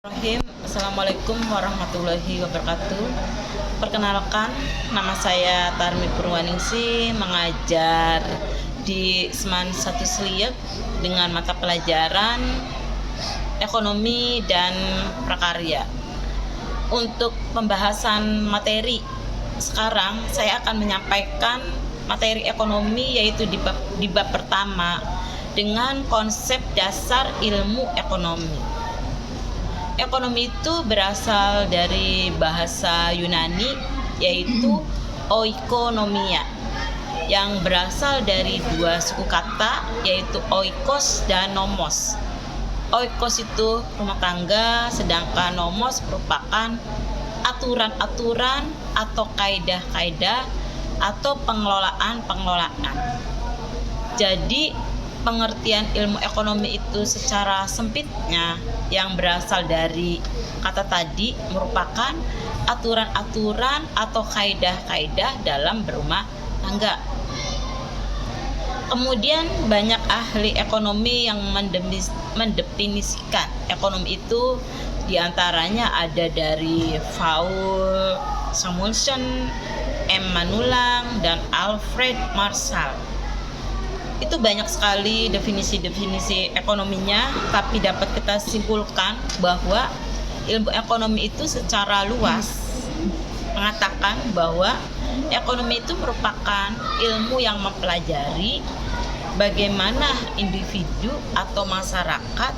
Assalamualaikum warahmatullahi wabarakatuh. Perkenalkan, nama saya Tarmi Purwaningsi, mengajar di Seman 1 Sliek dengan mata pelajaran ekonomi dan prakarya. Untuk pembahasan materi, sekarang saya akan menyampaikan materi ekonomi, yaitu di bab pertama dengan konsep dasar ilmu ekonomi. Ekonomi itu berasal dari bahasa Yunani, yaitu oikonomia, yang berasal dari dua suku kata, yaitu oikos dan nomos. Oikos itu rumah tangga, sedangkan nomos merupakan aturan-aturan atau kaidah-kaidah atau pengelolaan. Jadi pengertian ilmu ekonomi itu secara sempitnya yang berasal dari kata tadi merupakan aturan-aturan atau kaidah-kaidah dalam berumah tangga. Kemudian banyak ahli ekonomi yang mendefinisikan ekonomi itu, diantaranya ada dari Paul Samuelson, M. Manulang, dan Alfred Marshall. Itu banyak sekali definisi-definisi ekonominya, tapi dapat kita simpulkan bahwa ilmu ekonomi itu secara luas mengatakan bahwa ekonomi itu merupakan ilmu yang mempelajari bagaimana individu atau masyarakat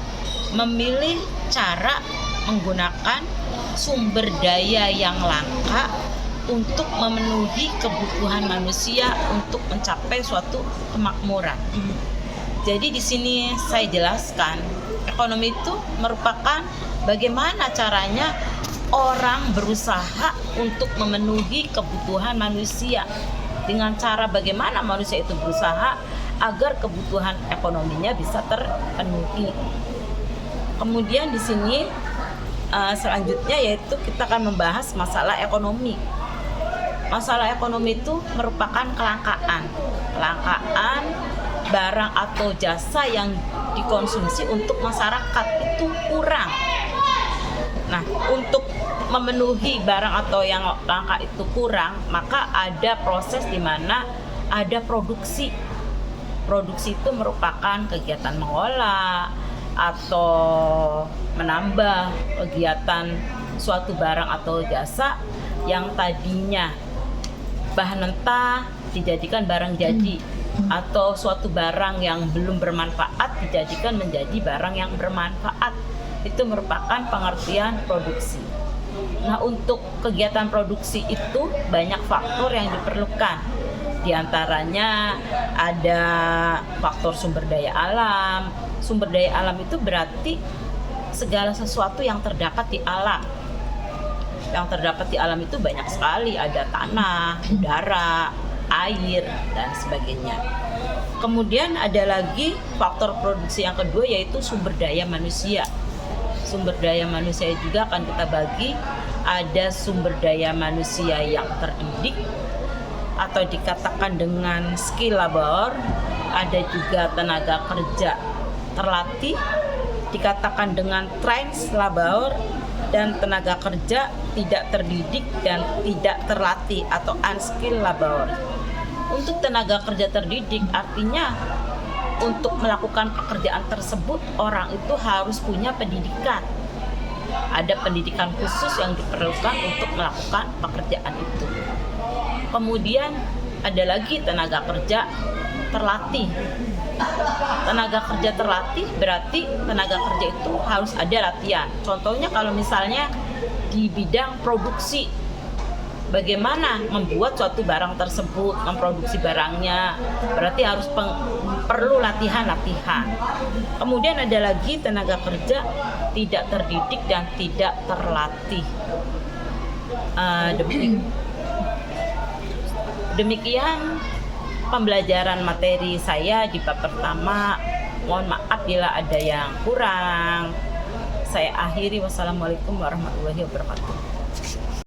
memilih cara menggunakan sumber daya yang langka untuk memenuhi kebutuhan manusia untuk mencapai suatu kemakmuran. Jadi di sini saya jelaskan, ekonomi itu merupakan bagaimana caranya orang berusaha untuk memenuhi kebutuhan manusia, dengan cara bagaimana manusia itu berusaha agar kebutuhan ekonominya bisa terpenuhi. Kemudian di sini selanjutnya yaitu kita akan membahas masalah ekonomi. Masalah ekonomi itu merupakan kelangkaan barang atau jasa yang dikonsumsi untuk masyarakat itu kurang. Nah, untuk memenuhi barang atau yang langka itu kurang, maka ada proses di mana ada produksi. Produksi itu merupakan kegiatan mengolah atau menambah kegiatan suatu barang atau jasa yang tadinya bahan mentah dijadikan barang jadi, atau suatu barang yang belum bermanfaat dijadikan menjadi barang yang bermanfaat. Itu merupakan pengertian produksi. Nah, untuk kegiatan produksi itu banyak faktor yang diperlukan. Di antaranya ada faktor sumber daya alam. Sumber daya alam itu berarti segala sesuatu yang terdapat di alam. Yang terdapat di alam itu banyak sekali, ada tanah, udara, air, dan sebagainya. Kemudian ada lagi faktor produksi yang kedua, yaitu sumber daya manusia. Sumber daya manusia juga akan kita bagi, ada sumber daya manusia yang terdidik atau dikatakan dengan skill labor, ada juga tenaga kerja terlatih, dikatakan dengan trained labor, dan tenaga kerja tidak terdidik dan tidak terlatih atau unskilled labor. Untuk tenaga kerja terdidik artinya untuk melakukan pekerjaan tersebut orang itu harus punya pendidikan. Ada pendidikan khusus yang diperlukan untuk melakukan pekerjaan itu. Kemudian ada lagi tenaga kerja terlatih. Tenaga kerja terlatih berarti tenaga kerja itu harus ada latihan. Contohnya kalau misalnya di bidang produksi, bagaimana membuat suatu barang tersebut, memproduksi barangnya, berarti harus perlu latihan. Kemudian ada lagi tenaga kerja tidak terdidik dan tidak terlatih. Demikian pembelajaran materi saya di bab pertama. Mohon maaf bila ada yang kurang. Saya akhiri. Wassalamualaikum warahmatullahi wabarakatuh.